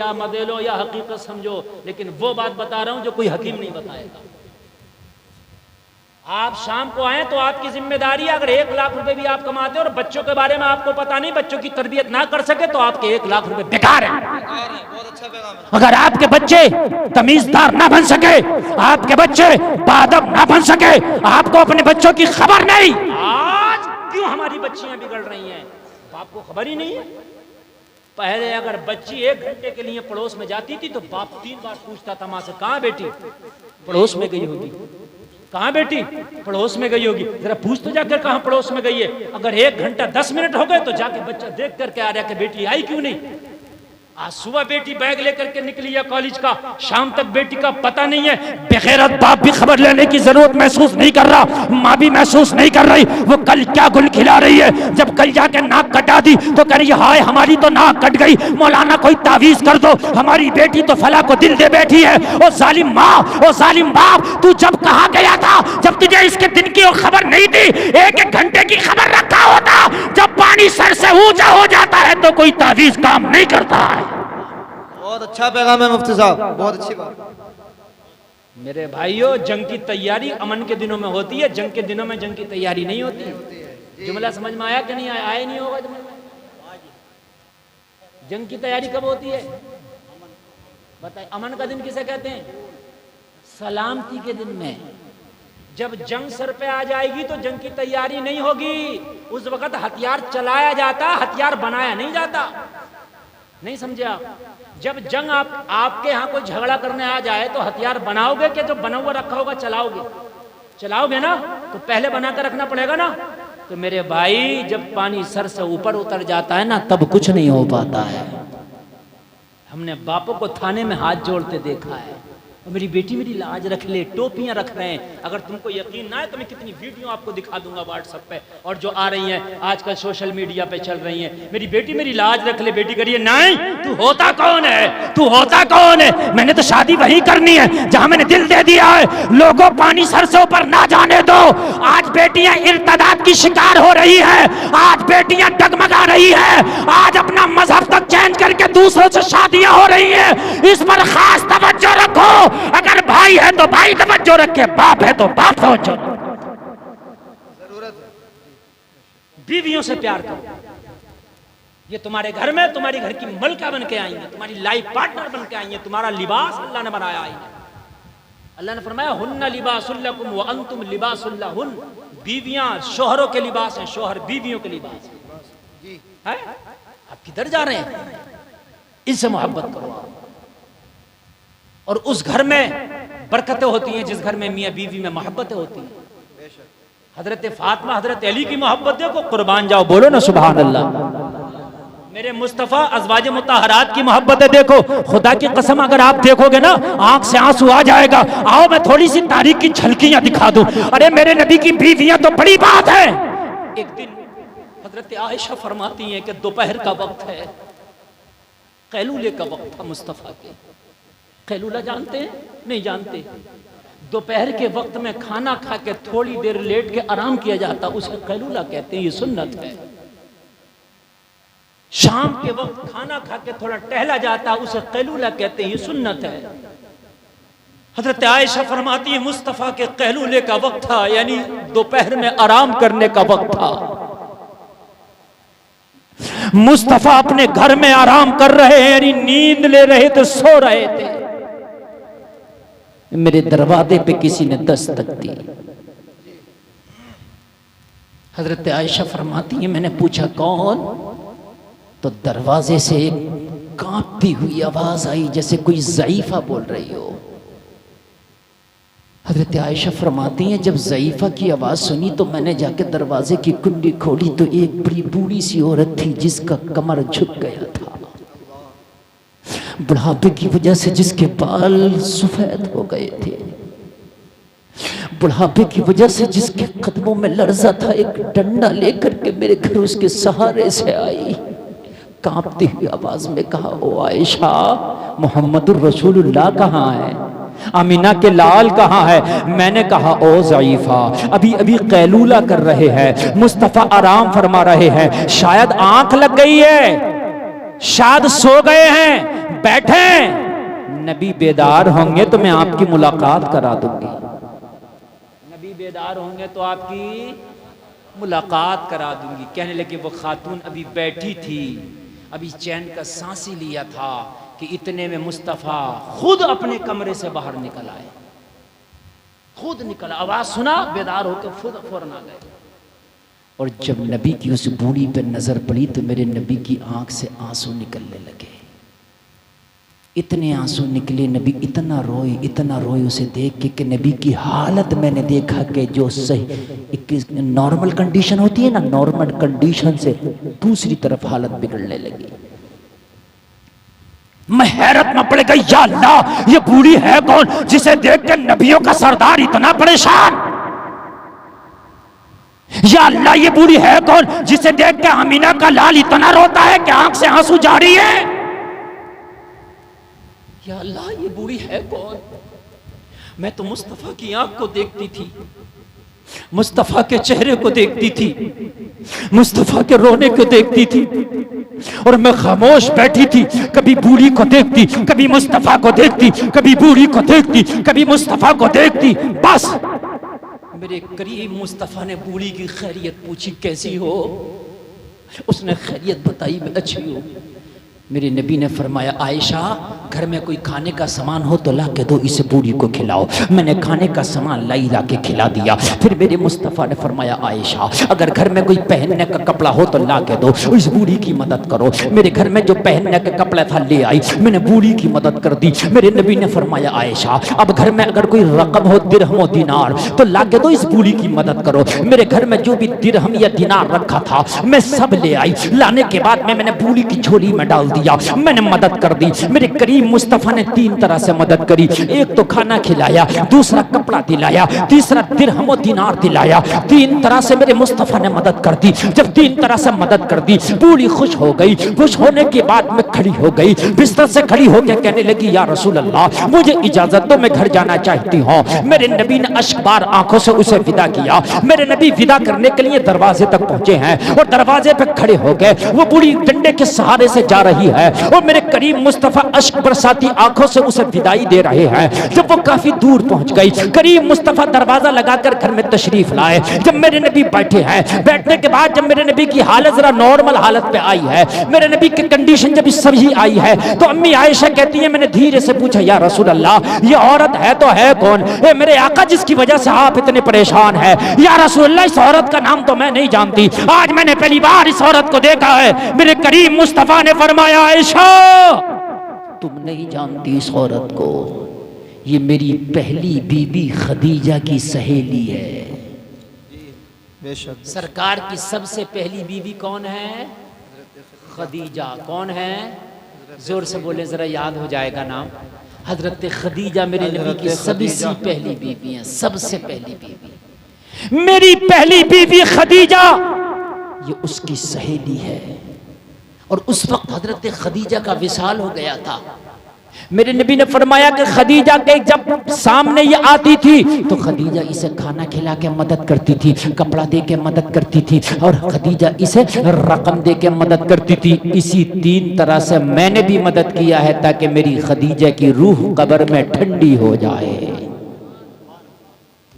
या मदेलो या हकीकत समझो, लेकिन वो बात बता रहा हूं जो कोई हकीम नहीं बताएगा। आप शाम को आए तो आपकी जिम्मेदारी है, अगर 1 लाख रुपए भी आप कमाते हो और बच्चों के बारे में आपको पता नहीं, बच्चों की तरबियत ना कर सके तो आपके 1 लाख रुपए बेकार है। अगर आपके बच्चे तमीजदार ना बन सके, आपके बच्चे बाअदब ना बन सके, आपको अपने बच्चों की खबर नहीं। आज क्यों हमारी बच्चियां बिगड़ रही हैं, बाप को खबर ही नहीं है। पहले अगर बच्ची 1 घंटे के लिए पड़ोस में जाती थी तो बाप 3 बार पूछता था मां से, कहां बेटी? पड़ोस में गई होगी। कहां बेटी? पड़ोस में गई होगी। जरा पूछ तो जाकर कहां पड़ोस में गई है। अगर 1 घंटा 10 मिनट हो गए तो जाके बच्चा देख करके आ रहा कि बेटी आई क्यों नहीं। आज सुबह बेटी बैग लेकर के निकली है कॉलेज का, शाम तक बेटी का पता नहीं है। बेगैरत बाप भी खबर लेने की जरूरत महसूस नहीं कर रहा, माँ भी महसूस नहीं कर रही वो कल क्या गुल खिला रही है। जब कल जाके नाक कटा दी तो कह रही हाय हमारी तो नाक कट गई, मौलाना कोई तावीज कर दो, हमारी बेटी तो फला को दिल दे बैठी है। ओ जालिम माँ, ओ जालिम बाप, तू जब कहाँ गया था जब तुझे इसके दिन की खबर नहीं थी? 1-1 घंटे की खबर रखा होता। जब पानी सर से ऊंचा हो जाता है तो कोई तावीज काम नहीं करता है। बहुत अच्छा पैगाम है मुफ्ती साहब, बहुत अच्छी बात। मेरे भाइयों, जंग की तैयारी अमन के दिनों में होती है, जंग के दिनों में जंग की तैयारी नहीं होती। जुमला समझ में आया कि नहीं आया? आया नहीं होगा जुमला। जंग की तैयारी कब होती है बताइए? अमन का दिन किसे कहते हैं? सलामती के दिन में। जब जंग सर पे आ जाएगी तो जंग की तैयारी नहीं होगी। उस वक्त हथियार चलाया जाता, हथियार बनाया नहीं जाता। नहीं समझे आप? जब जंग आपके यहाँ कोई झगड़ा करने आ जाए तो हथियार बनाओगे कि जो बना हुआ रखा होगा चलाओगे? चलाओगे ना, तो पहले बना कर रखना पड़ेगा ना। तो मेरे भाई, जब पानी सर से ऊपर उतर जाता है ना तब कुछ नहीं हो पाता है। हमने बापों को थाने में हाथ जोड़ते देखा है, और मेरी बेटी मेरी लाज रख ले, टोपियां रख रहे हैं। अगर तुमको यकीन ना है तो मैं कितनी वीडियो आपको दिखा दूंगा व्हाट्सएप पे, और जो आ रही हैं आजकल सोशल मीडिया पे चल रही हैं। मेरी बेटी मेरी लाज रख ले, बेटी करिए नहीं, तू होता कौन है? तू होता कौन है? मैंने तो शादी वही करनी है जहां मैंने दिल दे दिया है। लोगों पानी सर से ऊपर ना जाने दो। आज बेटियां इर्तदाद की शिकार हो रही है, आज बेटियां डगमगा रही है, आज अपना मजहब तक चेंज करके दूसरों से शादियां हो रही है। इस पर खास तवज्जो रखो। अगर भाई है तो भाई तवज्जो रखे, बाप है तो बाप तवज्जो रखे। बीवियों से प्यार करो। ये तुम्हारे घर में तुम्हारी घर की मलका बन के आई है, तुम्हारी लाइफ पार्टनर बन के आई है, तुम्हारा लिबास अल्लाह ने बनाया है। अल्लाह ने फरमाया हुन्ना लिबासुल लकुम व अंतुम लिबासुल लहुन। बीवियां शोहरों के लिबास हैं, शोहर बीवियों के लिबास है। आप किधर जा रहे हैं? इनसे मोहब्बत करो और उस घर में बरकतें होती हैं जिस घर में मियाँ बीवी में मोहब्बतें होती हैं। हजरत फातिमा हजरत अली की मोहब्बत देखो, कुर्बान जाओ, बोलो ना सुभान अल्लाह। मेरे मुस्तफ़ा अज़वाज मुतहरात की मोहब्बतें देखो, खुदा की कसम अगर आप देखोगे ना आंख से आंसू आ जाएगा। आओ मैं थोड़ी सी तारीख की झलकियां दिखा दूं। अरे मेरे नबी की बीवियां तो बड़ी बात है। एक दिन हजरत आयशा फरमाती हैं कि दोपहर का वक्त है, कैलूले का वक्त था मुस्तफ़ा के। कैलूला जानते हैं? नहीं जानते। दोपहर के वक्त में खाना खा के थोड़ी देर लेट के आराम किया जाता, उसे कैलूला कहते हैं, ये सुन्नत है। शाम के वक्त खाना खा के थोड़ा टहला जाता, उसे कैलूला कहते हैं, ये सुन्नत है। हजरत आयशा फरमाती है मुस्तफा के कैलूले का वक्त था, यानी दोपहर में आराम करने का वक्त था। मुस्तफा अपने घर में आराम कर रहे हैं, यानी नींद ले रहे थे, सो रहे थे। मेरे दरवाजे पे किसी ने दस्तक दी। हजरत आयशा फरमाती है मैंने पूछा कौन? तो दरवाजे से एक कांपती हुई आवाज आई जैसे कोई ज़ईफा बोल रही हो। हजरत आयशा फरमाती हैं जब ज़ईफा की आवाज सुनी तो मैंने जाके दरवाजे की कुंडी खोली तो एक बड़ी बूढ़ी सी औरत थी जिसका कमर झुक गया था, बुढ़ापे की वजह से जिसके बाल सफेद हो गए थे, बुढ़ापे की वजह से जिसके कदमों में लर्जा था। एक डंडा लेकर के मेरे घर उसके सहारे से आई, कांपती हुई आवाज में कहा ओ आयशा, मोहम्मदुर रसूलुल्लाह कहाँ है? अमीना के लाल कहाँ है? मैंने कहा ओ ज़ईफा, अभी अभी कैलूला कर रहे हैं, मुस्तफ़ा आराम फरमा रहे हैं, शायद आंख लग गई है। शायद सो गए हैं, बैठे, नबी बेदार होंगे तो मैं आपकी मुलाकात करा दूंगी। नबी बेदार होंगे तो आपकी मुलाकात करा दूंगी। कहने लगे वो खातून अभी बैठी थी, अभी चैन का सांस ही लिया था कि इतने में मुस्तफ़ा खुद अपने कमरे से बाहर निकल आए, खुद निकल, आवाज सुना, बेदार होकर फौरन आ गए। और जब नबी की उस बूढ़ी पे नजर पड़ी तो मेरे नबी की आंख से आंसू निकलने लगे, इतने आंसू निकले, नबी इतना रोए उसे देख के कि नबी की हालत मैंने देखा कि जो सही नॉर्मल कंडीशन होती है ना, नॉर्मल कंडीशन से दूसरी तरफ हालत बिगड़ने लगी। मैं हैरत में पड़ गई, या अल्लाह ये बूढ़ी है कौन जिसे देख के नबियों का सरदार इतना परेशान, या अल्लाह ये बूढ़ी है कौन जिसे देख के अमीना का लाल इतना रोता है कि आंख से आंसू जारी है, या अल्लाह ये बूढ़ी है कौन। मैं तो मुस्तफा की आंख को देखती थी, मुस्तफा के चेहरे को देखती थी, मुस्तफा के रोने को देखती थी, और मैं खामोश बैठी थी, कभी बूढ़ी को देखती, कभी मुस्तफा को देखती, कभी बूढ़ी को देखती, कभी मुस्तफा को देखती। बस मेरे करीब मुस्तफा ने बूढ़ी की खैरियत पूछी, कैसी हो? उसने खैरियत बताई, मैं अच्छी हूँ। मेरे नबी ने फरमाया, आयशा घर में कोई खाने का सामान हो तो ला के दो, इसे बूढ़ी को खिलाओ। मैंने खाने का सामान ला के खिला दिया। फिर मेरे मुस्तफ़ा ने फरमाया, आयशा अगर घर में कोई पहनने का कपड़ा हो तो ला के दो, इस बूढ़ी की मदद करो। मेरे घर में जो पहनने का कपड़ा था ले आई, मैंने बूढ़ी की मदद कर दी। मेरे नबी ने फरमाया, आयशा अब घर में अगर कोई रकम हो, दिरहम दिनार, तो ला के दो, इस बूढ़ी की मदद करो। मेरे घर में जो भी दिरहम या दिनार रखा था मैं सब ले आई। लाने के बाद मैंने बूढ़ी की झोली में डाल दी, मैंने मदद कर दी। मेरे करीम मुस्तफा ने 3 तरह से मदद करी, एक तो खाना खिलाया, दूसरा कपड़ा दिलाया, तीसरा दिरहम दिनार दिलाया। 3 तरह से मेरे मुस्तफा ने मदद कर दी। जब 3 तरह से मदद कर दी, बूढ़ी खुश हो गई। खुश होने के बाद मैं खड़ी हो गई, बिस्तर से खड़ी होकर कहने लगी, या रसूल अल्लाह मुझे इजाजत दो, मैं घर जाना चाहती हूँ। मेरे नबी ने अश्कबार आंखों से उसे विदा किया। मेरे नबी विदा करने के लिए दरवाजे तक पहुंचे हैं और दरवाजे पे खड़े हो गए। वो बूढ़ी डंडे के सहारे से जा रही है और मेरे करीम मुस्तफा अश्क बरसाती आंखों से उसे विदाई दे रहे हैं। जब वो काफी दूर पहुंच गई, करीम मुस्तफा दरवाजा लगाकर घर में तशरीफ लाए। जब मेरे नबी बैठे हैं, बैठने के बाद जब मेरे नबी की हालत जरा नॉर्मल हालत पे आई है, मेरे नबी की कंडीशन जब इस सभी आई है, तो अम्मी आयशा कहती है, मैंने धीरे से पूछा, या रसूल अल्लाह ये औरत है तो है कौन? ए मेरे आका जिसकी वजह से आप इतने परेशान हैं। या रसूल अल्लाह इस औरत का नाम तो मैं नहीं जानती, आज मैंने पहली बार इस औरत को देखा है। मेरे करीम मुस्तफा ने फरमाया, आयशा तुम नहीं जानती इस औरत को, ये मेरी पहली बीबी खदीजा की सहेली है। बेशक सरकार की सबसे पहली बीवी कौन है? खदीजा। कौन है? जोर से बोले जरा, याद हो जाएगा नाम। हजरत खदीजा मेरे नबी की सबसे पहली बीवी है, सबसे पहली बीवी। मेरी पहली बीवी खदीजा ये उसकी सहेली है। और उस वक्त हजरत खदीजा का विसाल हो गया था। मेरे नबी ने फरमाया कि खदीजा के जब सामने ये आती थी तो खदीजा इसे खाना खिला के मदद करती थी, कपड़ा दे के मदद करती थी, और खदीजा इसे रकम दे के मदद करती थी। इसी 3 तरह से मैंने भी मदद किया है ताकि मेरी खदीजा की रूह कब्र में ठंडी हो जाए।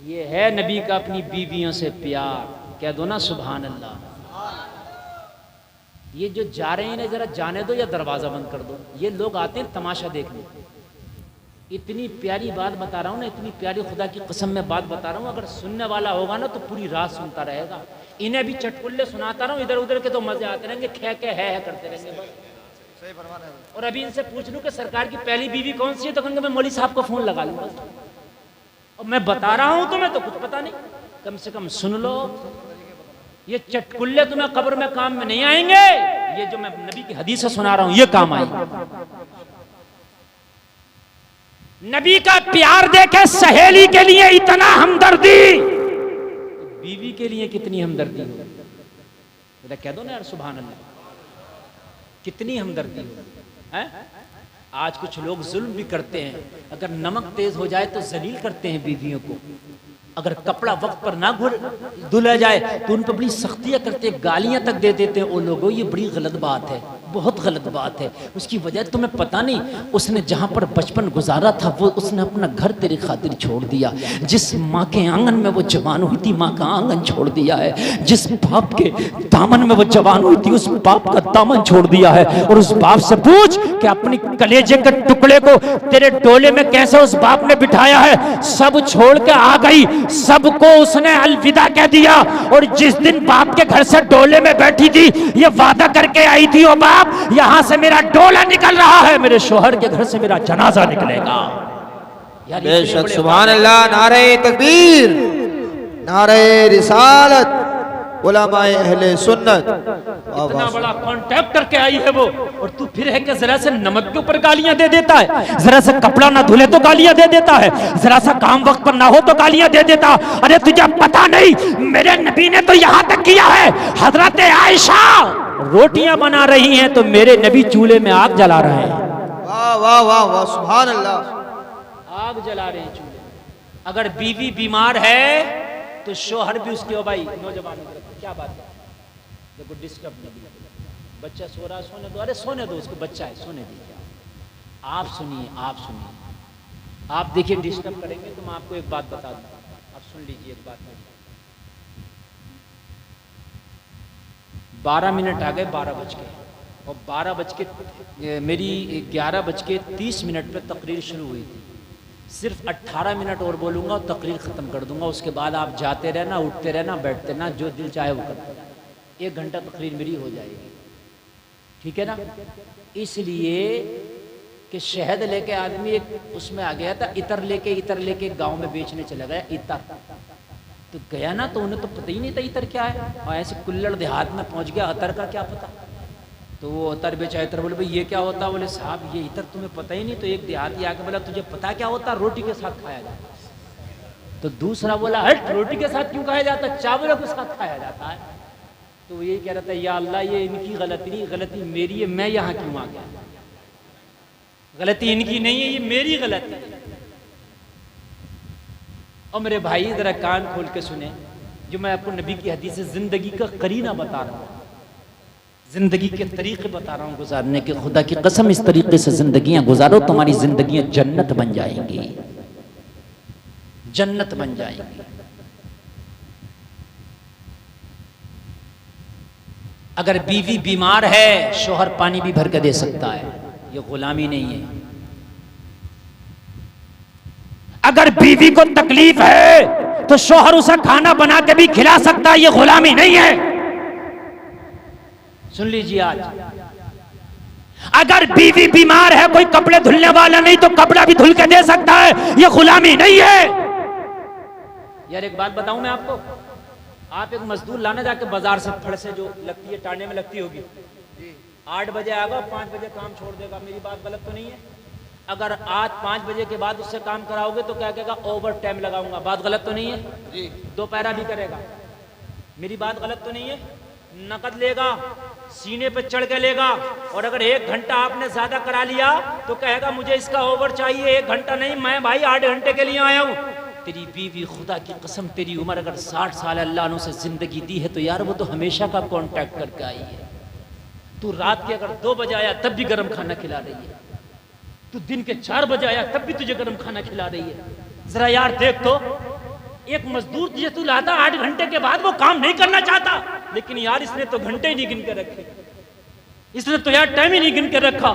ये है नबी का अपनी बीवियों से प्यार। कह दो ना सुभान अल्लाह। ये जो जा रहे हैं ना, जरा जाने दो या दरवाजा बंद कर दो। ये लोग आते हैं तमाशा देखने। इतनी प्यारी बात बता रहा हूँ ना, इतनी प्यारी खुदा की कसम में बात बता रहा हूँ, अगर सुनने वाला होगा ना तो पूरी रात सुनता रहेगा। इन्हें भी चटकुल्ले सुनाता रहा हूँ, इधर उधर के तो मजे आते रहेंगे, खे के है करते रहेंगे बस। और अभी इनसे पूछ लूँ कि सरकार की पहली बीवी कौन सी है, तो कहेंगे मैं मौली साहब को फोन लगा लूँ। और मैं बता रहा हूँ तुम्हें तो कुछ पता नहीं, कम से कम सुन लो। ये चटकुल्ले तुम्हें कब्र में काम में नहीं आएंगे, ये जो मैं नबी की हदीस से सुना रहा हूं ये काम आएंगे। नबी का प्यार देखे सहेली के लिए इतना हमदर्दी, बीवी के लिए कितनी हमदर्दी हो। बेटा कह दो ना यार सुभान अल्लाह, कितनी हमदर्दी हो है। आज कुछ लोग जुल्म भी करते हैं, अगर नमक तेज हो जाए तो जलील करते हैं बीवियों को। अगर कपड़ा वक्त पर ना धुला जाए तो उन पर बड़ी सख्तियां करते हैं, गालियां तक दे देते हैं। वो लोगों ये बड़ी गलत बात है। बहुत गलत बात है। उसकी वजह तुम्हें पता नहीं, उसने जहाँ पर बचपन गुजारा था वो उसने अपना घर तेरी खातिर छोड़ दिया। जिस माँ के आंगन में वो जवान हुई थी, माँ का आंगन छोड़ दिया है। जिस बाप के दामन में वो जवान हुई थी, उस बाप का दामन छोड़ दिया है। और उस बाप से पूछ कि अपनी कलेजे के टुकड़े को तेरे डोले में कैसे उस बाप ने बिठाया है। सब छोड़ के आ गई, सबको उसने अलविदा कह दिया। और जिस दिन बाप के घर से डोले में बैठी थी, ये वादा करके आई थी, ओ बाप यहां से मेरा डोला निकल रहा है, मेरे शोहर के घर से मेरा जनाजा निकलेगा। बेशक, सुभान अल्लाह, नारे तकबीर, नारे रिसालत, उलमाए अहले सुन्नत। इतना बड़ा कॉन्ट्रैक्ट करके आई है वो, और तू फिर है कि जरा से नमक के ऊपर गालियां दे देता है, जरा सा कपड़ा ना धुले तो गालियां दे देता है, जरा सा काम वक्त पर ना हो तो गालियां दे देता। अरे तुझे पता नहीं, मेरे नबी ने तो यहां तक किया है, हजरत आयशा रोटियां बना रही हैं तो मेरे नबी चूल्हे में आग जला रहे हैं। वाह वाह वाह वाह, सुभान अल्लाह। आग जला रहे हैं चूल्हे। अगर बीवी बीमार है तो शोहर भी उसके, ओ भाई नौजवान क्या बात है, देखो डिस्टर्ब नहीं, बच्चा सो रहा, सोने दो, अरे सोने दो उसको, बच्चा है सोने दीजिए। आप सुनिए, आप सुनिए, आप देखिए डिस्टर्ब करेंगे तो मैं आपको एक बात बता दूं, आप सुन लीजिए एक बात। 12 मिनट आ गए, 12 बज के, और 12 बज के मेरी 11:30 पे तकरीर शुरू हुई थी। सिर्फ 18 मिनट और बोलूँगा और तकरीर ख़त्म कर दूंगा। उसके बाद आप जाते रहना, उठते रहना, बैठते रहना, जो दिल चाहे वो करते रहना। 1 घंटा तकरीर मेरी हो जाएगी, ठीक है ना। इसलिए कि शहद लेके आदमी एक उसमें आ गया था, इतर लेके गांव में बेचने चला गया। इतर तो गया ना, तो उन्हें तो पता ही नहीं था इतर क्या है, और ऐसे कुल्लड़ देहात में पहुंच गया, अतर का क्या पता। तो वो अतर बेचा, इतर बोले भाई ये क्या होता, बोले साहब ये इतर तुम्हें पता ही नहीं। तो एक देहाती आके बोला तुझे पता क्या होता, रोटी के साथ खाया जाता। तो दूसरा बोला हट, रोटी के साथ क्यों खाया जाता, चावलों के साथ खाया जाता है। तो वो यही कह रहा था, या अल्लाह ये इनकी गलती नहीं, गलती मेरी है, मैं यहाँ क्यों आ गया, गलती इनकी नहीं है, ये मेरी गलती है। और मेरे भाई जरा कान खोल के सुने, जो मैं आपको नबी की हदीस से जिंदगी का करीना बता रहा हूँ, जिंदगी के तरीके बता रहा हूँ गुजारने के। खुदा की कसम इस तरीके से जिंदगियां गुजारो, तुम्हारी जिंदगियां जन्नत बन जाएंगी, जन्नत बन जाएंगी। अगर बीवी बीमार है, शोहर पानी भी भर के दे सकता है, ये गुलामी नहीं है। अगर बीवी को तकलीफ है तो शोहर उसे खाना बना के भी खिला सकता है, ये गुलामी नहीं है। सुन लीजिए, आज अगर बीवी बीमार है, कोई कपड़े धुलने वाला नहीं तो कपड़ा भी धुल के दे सकता है, ये गुलामी नहीं है। यार एक बात बताऊं मैं आपको, आप एक मजदूर लाना जाके बाजार से, फड़ से जो लगती है, टांडे में लगती होगी, 8 बजे आएगा, 5 बजे काम छोड़ देगा। मेरी बात गलत तो नहीं है? अगर आज 5 बजे के बाद उससे काम कराओगे तो क्या कहेगा, ओवर टाइम लगाऊंगा। बात गलत तो नहीं है? दोपहरा भी करेगा। मेरी बात गलत तो नहीं है? नकद लेगा, सीने पे चढ़ के लेगा। और अगर 1 घंटा आपने ज्यादा करा लिया तो कहेगा मुझे इसका ओवर चाहिए, 1 घंटा नहीं, मैं भाई 8 घंटे के लिए आया हूं। तेरी बीवी, खुदा की कसम, तेरी उम्र अगर 60 साल अल्लाह ने उसे जिंदगी दी है तो यार वो तो हमेशा का कांटेक्ट करके आई है। तू रात के अगर 2 बजे आया तब भी गर्म खाना खिला रही है, तू दिन के 4 बजे आया तब भी तुझे गर्म खाना खिला रही है। जरा यार देख तो, एक मजदूर तुझे तू लाता 8 घंटे के बाद, वो काम नहीं करना चाहता, लेकिन यार इसने तो घंटे ही नहीं गिन के रखे, इसने तो यार टाइम ही नहीं गिन के रखा।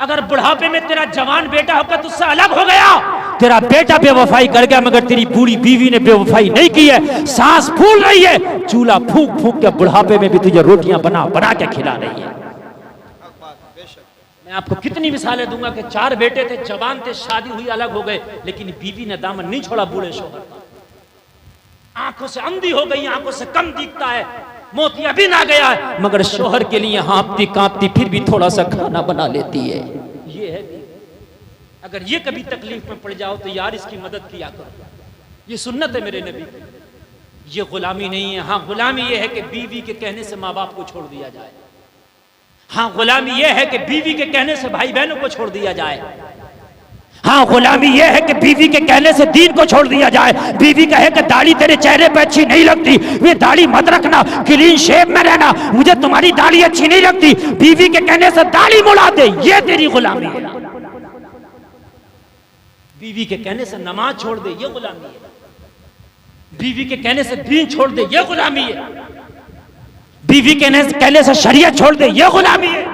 अगर बुढ़ापे में तेरा जवान बेटा होकर तुझसे अलग हो गया, तेरा बेटा बेवफाई कर गया, मगर तेरी बूढ़ी बीवी ने बेवफाई नहीं की है, सांस फूल रही है, चूल्हा फूंक फूंक के बुढ़ापे में भी तुझे रोटियां बना बना के खिला रही है। मैं आपको कितनी मिसालें दूंगा कि 4 बेटे थे, जवान थे, शादी हुई, अलग हो गए, लेकिन बीवी ने दामन नहीं छोड़ा बूढ़े शोहर का। आंखों से अंधी हो गई, आंखों से कम दिखता है, मोतिया भी ना गया है, मगर शोहर के लिए हाँपती कांपती फिर भी थोड़ा सा खाना बना लेती है। ये है, अगर ये कभी तकलीफ में पड़ जाओ तो यार इसकी मदद किया करो, ये सुन्नत है मेरे नबी, ये गुलामी नहीं है। हाँ, गुलामी ये है कि बीवी के कहने से माँ बाप को छोड़ दिया जाए। हाँ, गुलामी ये है कि बीवी के कहने से भाई बहनों को छोड़ दिया जाए। हाँ, गुलामी यह है कि बीवी के कहने से दीन को छोड़ दिया जाए। बीवी कहे कि दाढ़ी तेरे चेहरे पे अच्छी नहीं लगती, ये दाढ़ी मत रखना, क्लीन शेव में रहना, मुझे तुम्हारी दाढ़ी अच्छी नहीं लगती, बीवी के कहने से दाढ़ी मुड़ा दे, ये तेरी गुलामी है। बीवी के कहने से नमाज छोड़ दे, ये गुलामी है। बीवी के कहने से दीन छोड़ दे, ये गुलामी है। बीवी के कहने से शरीयत छोड़ दे, ये गुलामी है।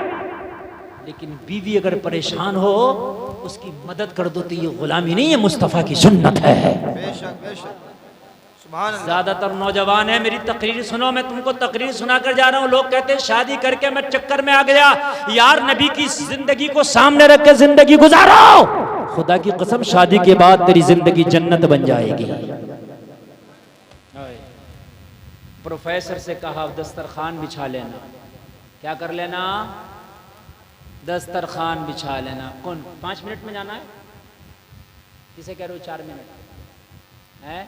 लेकिन बीवी अगर परेशान हो, उसकी मदद कर दो, तो ये गुलामी नहीं है, मुस्तफ़ा की सुन्नत है। बेशक बेशक, सुभान अल्लाह। ज्यादातर नौजवान है, मेरी तकरीर सुनो, मैं तुमको तकरीर सुना कर जा रहा हूँ। लोग कहते हैं शादी करके मैं चक्कर में आ गया। यार, नबी की जिंदगी को सामने रख के जिंदगी गुजारो। खुदा की कसम, शादी के बाद तेरी जिंदगी जन्नत बन जाएगी। प्रोफेसर से कहा दस्तरखान बिछा लेना। क्या कर लेना? दस्तरखान बिछा लेना। कौन? 5 मिनट में जाना है? किसे कह रहे हो 4 मिनट है?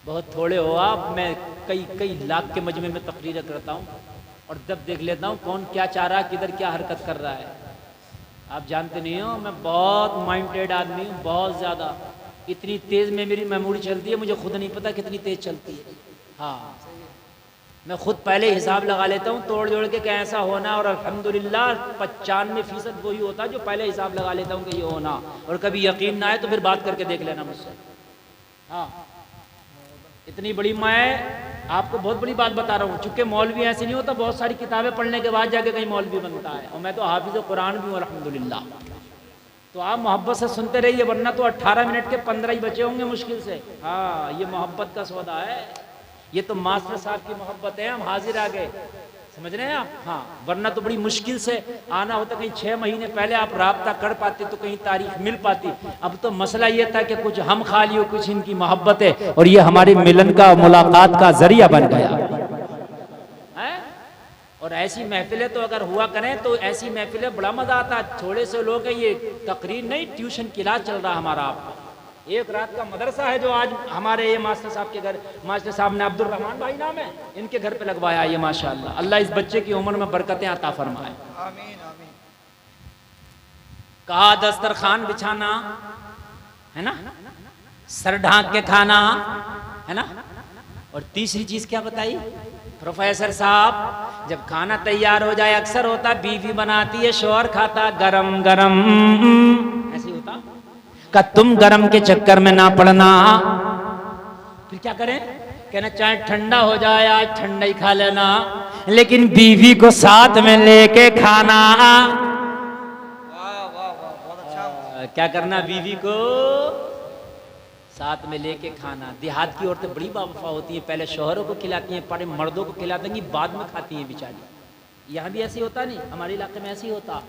बहुत थोड़े हो आप। मैं कई लाख के मजमे में तकरीर करता हूँ और जब देख लेता हूँ कौन क्या चाह रहा है, किधर क्या हरकत कर रहा है। आप जानते नहीं हो, मैं बहुत माइंडेड आदमी हूँ, बहुत ज़्यादा। इतनी तेज़ में मेरी मेमोरी चलती है, मुझे खुद नहीं पता कितनी तेज़ चलती है। हाँ, मैं खुद पहले हिसाब लगा लेता हूँ तोड़ जोड़ के कैसा होना, और अल्हम्दुलिल्लाह 95% वही होता है जो पहले हिसाब लगा लेता हूँ कि ये होना। और कभी यकीन ना आए तो फिर बात करके देख लेना मुझसे। हाँ, इतनी बड़ी, मैं आपको बहुत बड़ी बात बता रहा हूँ। चूंकि मौलवी ऐसे नहीं होता, बहुत सारी किताबें पढ़ने के बाद जाके कहीं मौलवी बनता है, और मैं तो हाफिज़ कुरान भी हूँ अल्हम्दुलिल्लाह। तो आप मोहब्बत से सुनते रहिए, वरना तो 18 मिनट के 15 ही बचे होंगे मुश्किल से। हाँ, ये मोहब्बत का सौदा है, ये तो मास्टर साहब की मोहब्बत है। हम हाजिर आ गए, समझ रहे हैं आप? हाँ, वरना तो बड़ी मुश्किल से आना होता। कहीं 6 महीने पहले आप राब्ता कर पाते तो कहीं तारीख मिल पाती। अब तो मसला ये था कि कुछ हम खा लियो, कुछ इनकी मोहब्बत है, और ये हमारे मिलन का, मुलाकात का जरिया बन गया है। और ऐसी महफिलें तो अगर हुआ करें तो ऐसी महफिलें बड़ा मजा आता। थोड़े से लोग हैं, ये तकरीर नहीं, ट्यूशन क्लास चल रहा हमारा। आपका एक रात का मदरसा है जो आज हमारे ये मास्टर साहब के घर, मास्टर साहब ने अब्दुल रहमान भाई नाम है, इनके घर पे लगवाया ये। माशाअल्लाह, अल्लाह इस बच्चे की उम्र में बरकतें अता फरमाए। आमीन आमीन। कहा दस्तरखान बिछाना है ना, सर ढांक के खाना है ना। और तीसरी चीज क्या बताई प्रोफेसर साहब? जब खाना तैयार हो जाए, अक्सर होता बीवी बनाती है, शौहर खाता गरम गरम, ऐसे होता का तुम गरम के चक्कर में ना पड़ना। फिर क्या करें? कहना चाहे ठंडा हो जाए, आज ठंडा ही खा लेना, लेकिन बीवी को साथ में लेके खाना। वाह वाह वाह, बहुत अच्छा। क्या करना? बीवी को साथ में लेके खाना। देहात की औरतें बड़ी बावफा होती हैं, पहले शौहरों को खिलाती हैं, पहले मर्दों को खिला देंगी, बाद में खाती हैं बेचारी। यहाँ भी ऐसे होता नहीं, हमारे इलाके में ऐसे ही होता।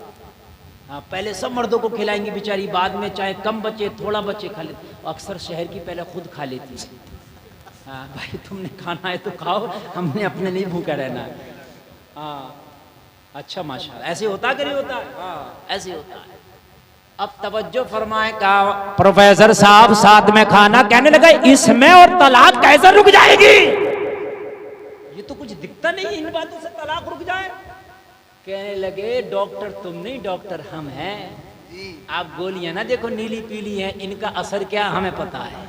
हाँ, पहले सब मर्दों को खिलाएंगी बेचारी, बाद में चाहे कम बचे थोड़ा बचे खा ले। अक्सर शहर की पहले खुद खा लेती है। हाँ भाई, तुमने खाना है तो खाओ, हमने अपने नहीं भूखा रहना है। हाँ, अच्छा माशाल्लाह, ऐसे होता कि नहीं होता? हाँ, ऐसे होता है। अब तवज्जो फरमाए, का प्रोफेसर साहब साथ में खाना, कहने लगा इसमें और तलाक कैसे रुक जाएगी? ये तो कुछ दिखता नहीं, इन बातों से तलाक रुक जाए। कहने लगे डॉक्टर तुम नहीं, डॉक्टर हम हैं। आप गोलियां ना देखो नीली पीली हैं, इनका असर क्या हमें पता है।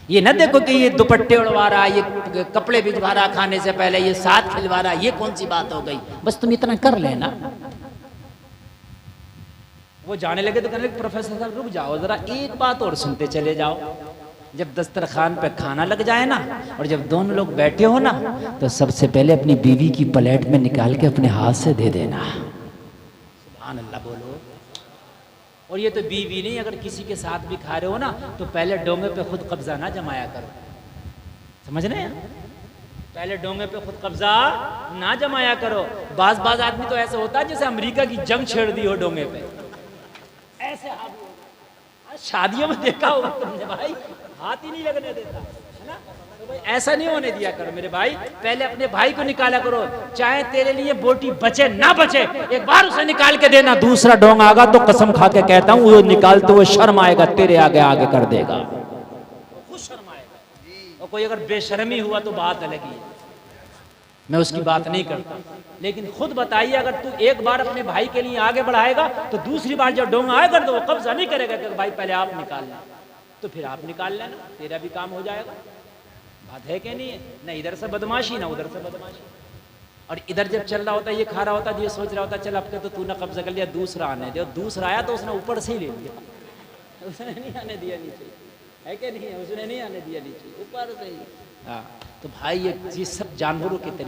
ये ना देखो कि ये दुपट्टे उड़वा रहा, ये कपड़े भिजवा रहा खाने से पहले, ये साथ खिलवा रहा, ये कौन सी बात हो गई? बस तुम इतना कर लेना। वो जाने लगे तो कहने लगे प्रोफेसर साहब रुक जाओ जरा, एक बात और सुनते चले जाओ। जब दस्तरखान पे खाना लग जाए ना, और जब दोनों लोग बैठे हो ना, तो सबसे पहले अपनी बीवी की प्लेट में निकाल के अपने हाथ से दे देना। सुभान अल्लाह बोलो। और ये तो बीवी नहीं, अगर किसी के साथ भी खा रहे हो ना, तो पहले डोंगे पे खुद कब्जा ना जमाया करो, समझ रहे हैं? पहले डोंगे पे खुद कब्जा ना जमाया करो। बाज आदमी तो ऐसा होता है जैसे अमेरिका की जंग छेड़ दी हो डोंगे पे, ऐसे हाथ। शादियों में देखा होगा तुमने भाई, हाथ ही नहीं लगने देता है ना। तो भाई ऐसा नहीं होने दिया करो मेरे भाई, पहले अपने भाई को निकाला करो, चाहे तेरे लिए बोटी बचे ना बचे, एक बार उसे निकाल के देना। दूसरा डोंग आगा तो कसम खा के कहता हूँ, वो निकालते हुए शर्म आएगा, तेरे आगे आगे कर देगा, खुद शर्म आएगा। और कोई अगर बेशर्मी हुआ तो बात अलग ही है। मैं उसकी बात नहीं करता, लेकिन खुद बताइए अगर तू एक बार अपने भाई के लिए आगे बढ़ाएगा तो दूसरी बार जब डोंगा आएगा तो वो कब्जा नहीं करेगा कि भाई पहले आप निकाल लें, तो फिर आप निकाल लेना, तेरा भी काम हो जाएगा। बात है कि नहीं है? न इधर से बदमाशी ना उधर से बदमाशी। और इधर जब चल रहा होता ये खा रहा होता ये सोच रहा होता चल अब के तो तूने कब्जा कर लिया, दूसरा आने दे, दूसरा आया तो उसने ऊपर से ही ले लिया, उसने नहीं आने दिया नीचे, है कि नहीं है? उसने नहीं आने दिया नीचे, ऊपर से ही। हाँ, तो भाई ये सब जानवरों के तरीके